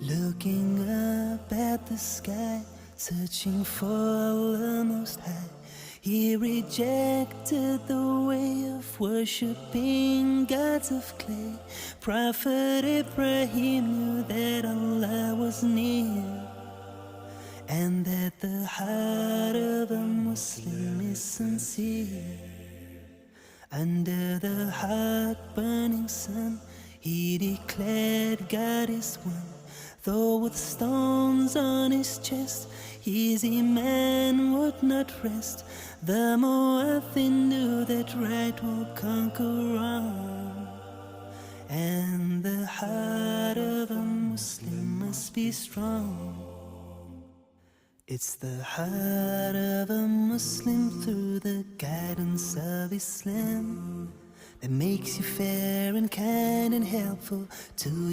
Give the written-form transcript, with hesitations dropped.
Looking up at the sky, searching for Allah Most High, he rejected the way of worshipping gods of clay. Prophet Ibrahim knew that Allah was near, and that the heart of a Muslim is sincere. Under the heart-burning sun, he declared God is one. Though with stones on his chest, his iman would not rest. The mu'adhin knew that right will conquer wrong, and the heart of a Muslim must be strong. It's the heart of a Muslim through the guidance of Islam that makes you fair and kind and helpful to your